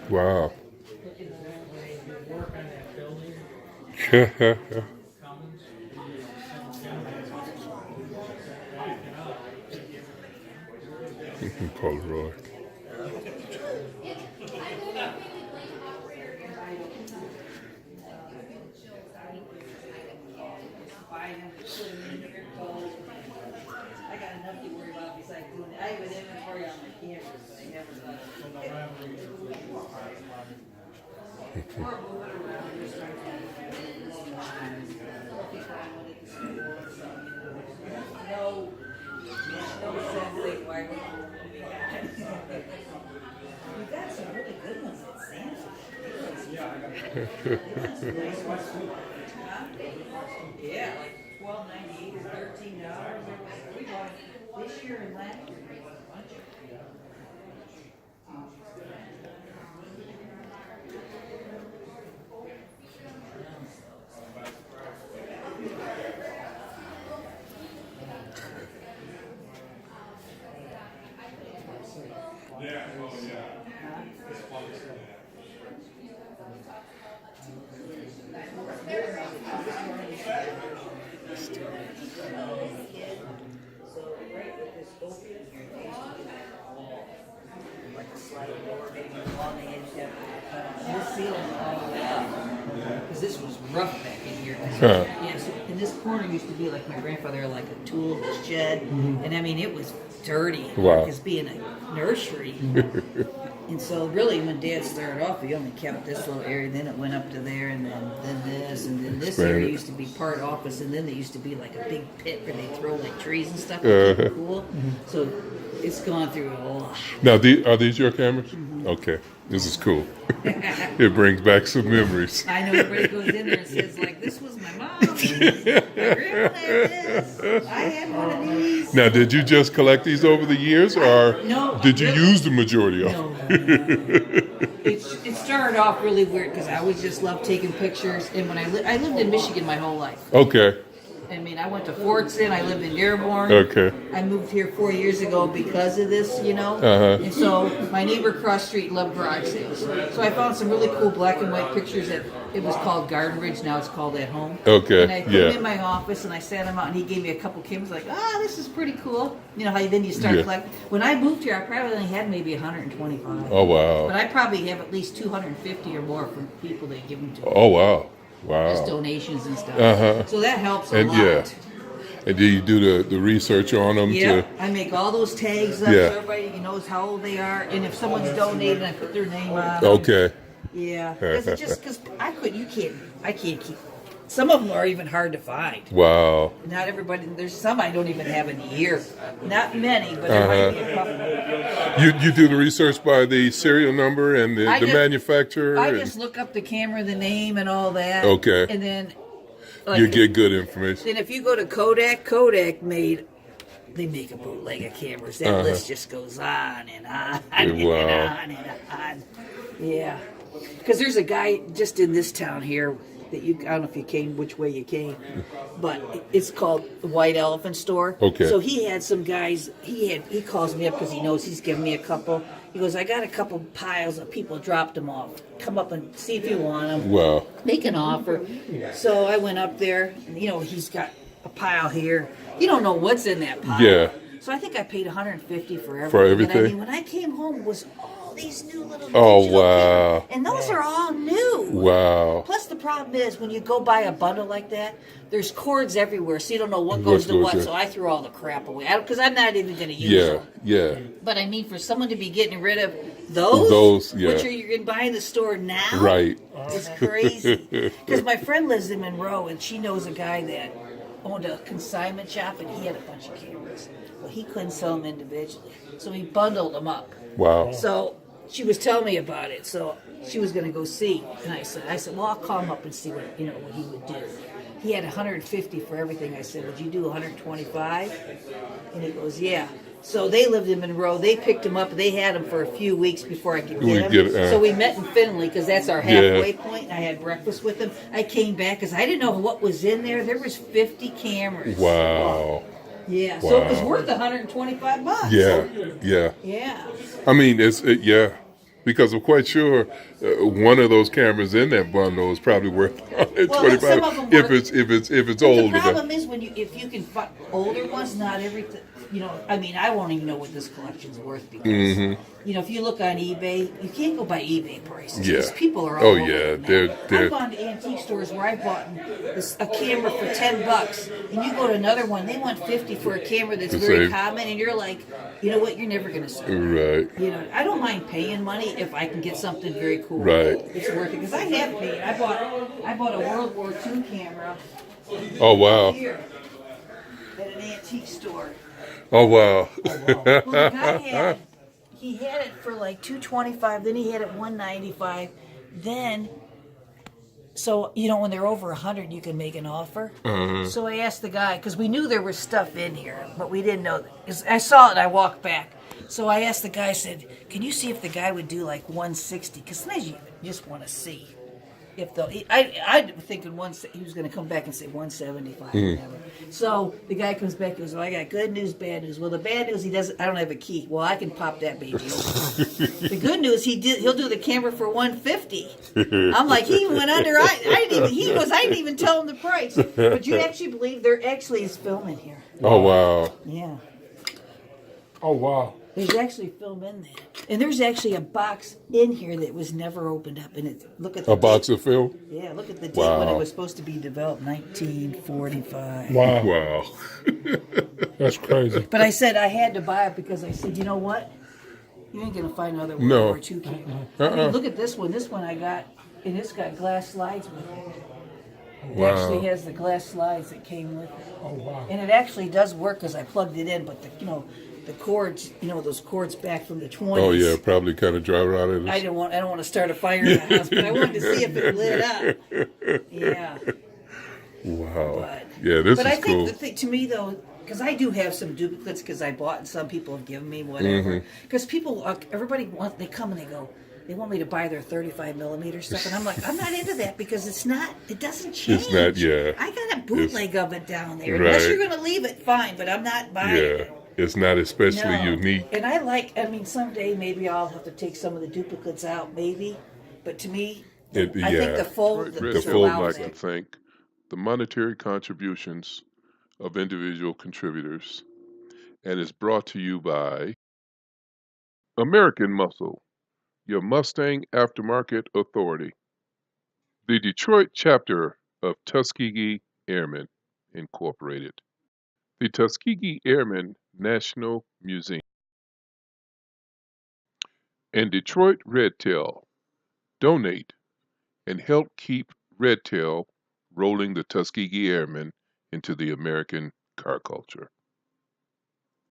Wow. Polaroid. I got enough to worry about besides doing it. I have an inventory on my cameras, but I never thought no sense like why we've got some really good ones at Sam's. Yeah, like $12.98 or $13. We bought this year and last year. We bought a bunch of because this was rough back in here. Yeah, so in this corner used to be like my grandfather had like a tool shed, and I mean it was dirty. Wow. Because being a nursery. And so really when Dad started off, he only kept this little area, then it went up to there, and then this, and then this area used to be part office, and then there used to be like a big pit where they throw like trees and stuff to keep it cool. So it's gone through a lot. Now, are these your cameras? Okay, this is cool. It brings back some memories. I know everybody goes in there and says like, "This was my mom. My grandma had this. I had one of these." Now, did you just collect these over the years, or No, did you use the majority of them? No. It started off really weird because I always just loved taking pictures, and when I lived in Michigan my whole life. Okay. I mean, I went to Fortson. I lived in Dearborn. Okay. I moved here 4 years ago because of this, you know. And so my neighbor across the street loved garage sales. So I found some really cool black and white pictures that it was called Garden Ridge. Now it's called At Home. Okay. And I put them in my office and I sat them out and he gave me a couple cameras like, this is pretty cool. You know how then you start collecting. When I moved here, I probably only had maybe 125. Oh, wow. But I probably have at least 250 or more from people that give them to me. Oh, wow. Wow. Just donations and stuff. So that helps a lot. Yeah. And do you do the research on them? Yeah, I make all those tags up so everybody knows how old they are, and if someone's donated, I put their name on. Okay. Yeah, because I can't keep. Some of them are even hard to find. Wow. Not everybody. There's some I don't even have in a year. Not many, but there might be a couple. You do the research by the serial number and the manufacturer. I just look up the camera, the name, and all that. Okay. And then. You get good information. Then if you go to Kodak they make a bootleg of cameras. That list just goes on and on and on and on. Yeah. Because there's a guy just in this town here that I don't know if you came, which way you came, but it's called the White Elephant Store. Okay. So he had some guys, he calls me up because he knows he's giving me a couple. He goes, I got a couple piles of people dropped them off. Come up and see if you want them. Wow. Make an offer. So I went up there, and, he's got a pile here. You don't know what's in that pile. Yeah. So I think I paid $150 for everything. For everything? And I mean, when I came home, it was all these new little Oh, digital wow. cameras. And those are all new. Wow. Plus the problem is when you go buy a bundle like that, there's cords everywhere, so you don't know what goes to what. So I threw all the crap away because I'm not even going to use them. Yeah. But I mean, for someone to be getting rid of those which you're going to buy in the store now, right? It's crazy. Because my friend lives in Monroe, and she knows a guy that owned a consignment shop, and he had a bunch of cameras. Well, he couldn't sell them individually, so he bundled them up. Wow. So she was telling me about it. So she was going to go see, and I said, well, I'll call him up and see what he would do. He had $150 for everything. I said, would you do $125? And he goes, yeah. So they lived in Monroe. They picked him up. They had him for a few weeks before I could We get him. get So we met in Findlay because that's our Yeah. halfway point. And I had breakfast with him. I came back because I didn't know what was in there. There was 50 cameras. Wow. Yeah. So it was Wow. worth $125. Yeah. Yeah. Yeah. I mean, yeah, because I'm quite sure one of those cameras in that bundle is probably worth $125 some of them if were. it's But old the enough. problem is if you can find older ones, not everything. I mean, I won't even know what this collection's worth because if you look on eBay, you can't go by eBay prices. Yeah. 'Cause people are all Oh, over yeah, it now. they're- I've gone to antique stores where I bought a camera for $10, and you go to another one, they want $50 for a camera that's The very same. common, and you're like, you know what, you're never gonna sell. Right. I don't mind paying money if I can get something very cool. Right. It's worth it because I have paid. I bought a World War II camera Oh, wow. here at an antique store. Oh, wow. Well, the guy he had it for like $225. Then he had it $195. Then, so when they're over 100, you can make an offer. So I asked the guy because we knew there was stuff in here, but we didn't know. 'Cause I saw it, and I walked back. So I asked the guy. I said, "Can you see if the guy would do like 160? Because sometimes you just want to see." I'm thinking he was going to come back and say 175 or whatever. So the guy comes back and goes, "Well, I got good news, bad news." Well, the bad news, I don't have a key. Well, I can pop that baby open. The good news, he'll do the camera for 150. I'm like, he went under. I didn't even tell him the price. But you actually believe there actually is film in here? Oh, wow. Yeah. Oh, wow. There's actually film in there. And there's actually a box in here that was never opened up. And look at the A box of film? Yeah, look at the date Wow. when it was supposed to be developed, 1945. Wow. Wow. That's crazy. But I said I had to buy it because I said, you know what? You ain't going to find another World No. War II camera. I mean, look at this one. This one I got, and it's got glass slides with it. It actually has the glass slides that came with it. Oh, wow. And it actually does work because I plugged it in, but the cords, those cords back from the 20s. Oh, yeah, probably kind of dry rotted. I don't want to start a fire in the house, but I wanted to see if it lit up. Yeah. Wow. Yeah, this But is I think cool. the thing to me though, because I do have some duplicates because I bought and some people have given me whatever. Because they come and they want me to buy their 35 millimeter stuff, and I'm like, I'm not into that because it doesn't change. It's not, yeah. I got a bootleg of it down there. Right. Unless you're going to leave it, fine, but I'm not buying Yeah, it. it's not especially No. unique. And someday maybe I'll have to take some of the duplicates out, maybe. But to me, I think Yeah. the full, The full, like to thank the monetary contributions of individual contributors, and is brought to you by American Muscle, your Mustang aftermarket authority, the Detroit chapter of Tuskegee Airmen Incorporated, the Tuskegee Airmen National Museum, and Detroit RedTail. Donate and help keep RedTail rolling the Tuskegee Airmen into the American car culture.